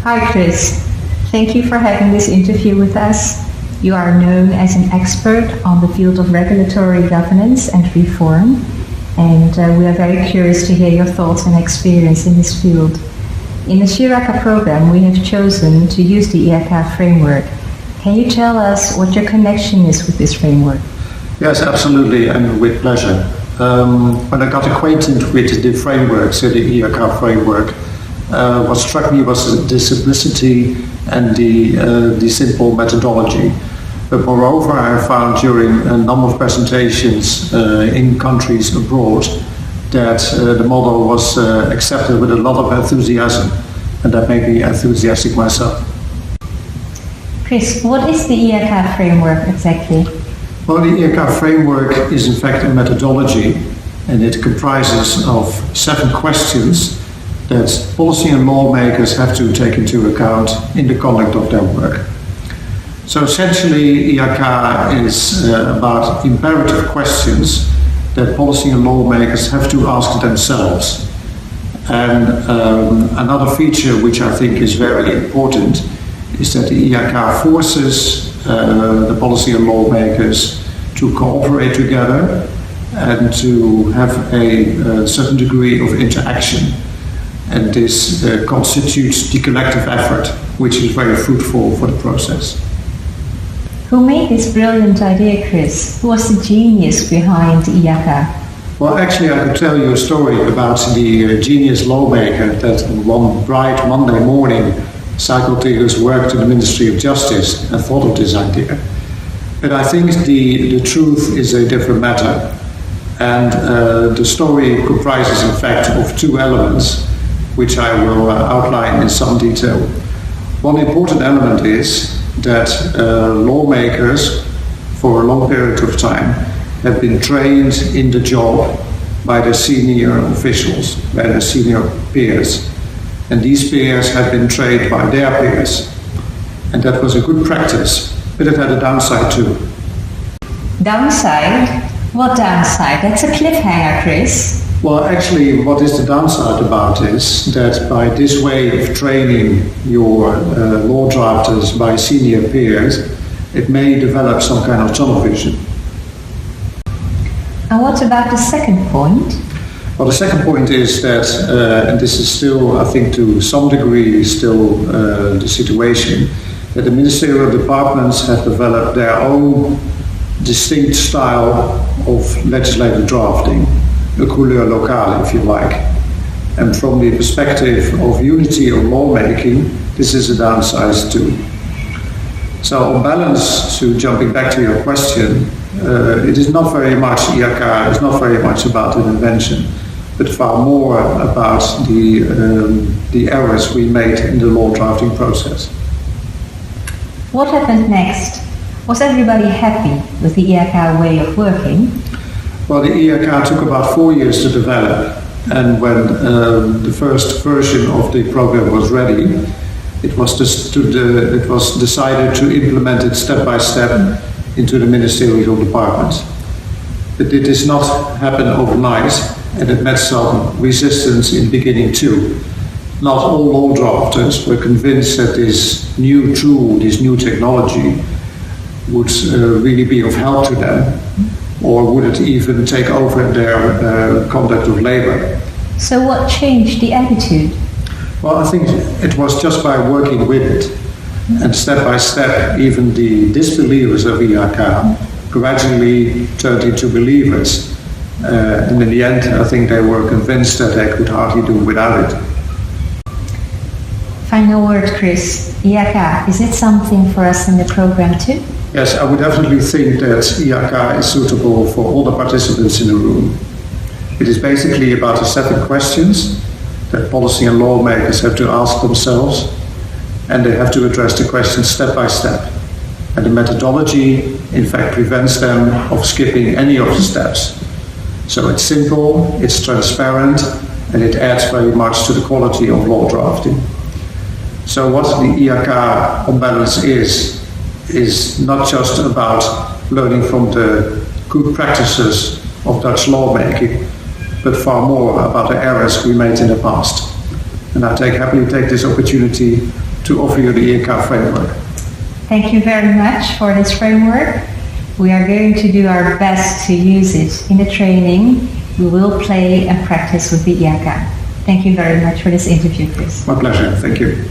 Hi, Chris. Thank you for having this interview with us. You are known as an expert on the field of regulatory governance and reform, and we are very curious to hear your thoughts and experience in this field. In the IAK program, we have chosen to use the IAK framework. Can you tell us what your connection is with this framework? Yes, absolutely, and with pleasure. When I got acquainted with the framework, so the IAK framework, what struck me was the simplicity and the simple methodology. But moreover, I found during a number of presentations in countries abroad that the model was accepted with a lot of enthusiasm, and that made me enthusiastic myself. Chris, what is the IAK framework exactly? Well, the IAK framework is in fact a methodology, and it comprises of 7 questions that policy and lawmakers have to take into account in the conduct of their work. So essentially, IAK is about imperative questions that policy and lawmakers have to ask themselves. And another feature which I think is very important is that the IAK forces the policy and lawmakers to cooperate together and to have a certain degree of interaction. And this constitutes the collective effort, which is very fruitful for the process. Who made this brilliant idea, Chris? Who was the genius behind IAK? Well, actually, I could tell you a story about the genius lawmaker that one bright Monday morning cycled to his work to the Ministry of Justice and thought of this idea. But I think the truth is a different matter. And the story comprises, in fact, of 2 elements, which I will outline in some detail. One important element is that lawmakers, for a long period of time, have been trained in the job by their senior officials, by their senior peers. And these peers have been trained by their peers. And that was a good practice, but it had a downside too. Downside? What downside? That's a cliffhanger, Chris. Well, actually, what is the downside about is that by this way of training your law drafters by senior peers, it may develop some kind of tunnel vision. And what about the second point? Well, the second point is that, and this is still, I think, to some degree, still the situation, that the ministerial departments have developed their own distinct style of legislative drafting, a couleur locale, if you like. And from the perspective of unity of lawmaking, this is a downside too. So on balance, to jumping back to your question, it is not very much, IAK is not very much about an invention, but far more about the errors we made in the law drafting process. What happened next? Was everybody happy with the IAK way of working? Well, the IAK took about 4 years to develop, and when the first version of the program was ready, it was decided to implement it step by step into the ministerial departments. But it did not happen overnight, and it met some resistance in the beginning too. Not all law drafters were convinced that this new tool, this new technology, would really be of help to them, or would it even take over their conduct of labor. So what changed the attitude? Well, I think it was just by working with it, and step by step, even the disbelievers of IAK gradually turned into believers. And in the end, I think they were convinced that they could hardly do without it. Final word, Chris. IAK, is it something for us in the program too? Yes, I would definitely think that IAK is suitable for all the participants in the room. It is basically about a set of questions that policy and lawmakers have to ask themselves, and they have to address the questions step by step. And the methodology, in fact, prevents them of skipping any of the steps. So it's simple, it's transparent, and it adds very much to the quality of law drafting. So what the IAK on balance is not just about learning from the good practices of Dutch lawmaking, but far more about the errors we made in the past. And I happily take this opportunity to offer you the IAK framework. Thank you very much for this framework. We are going to do our best to use it in the training. We will play and practice with the IAK. Thank you very much for this interview, Chris. My pleasure. Thank you.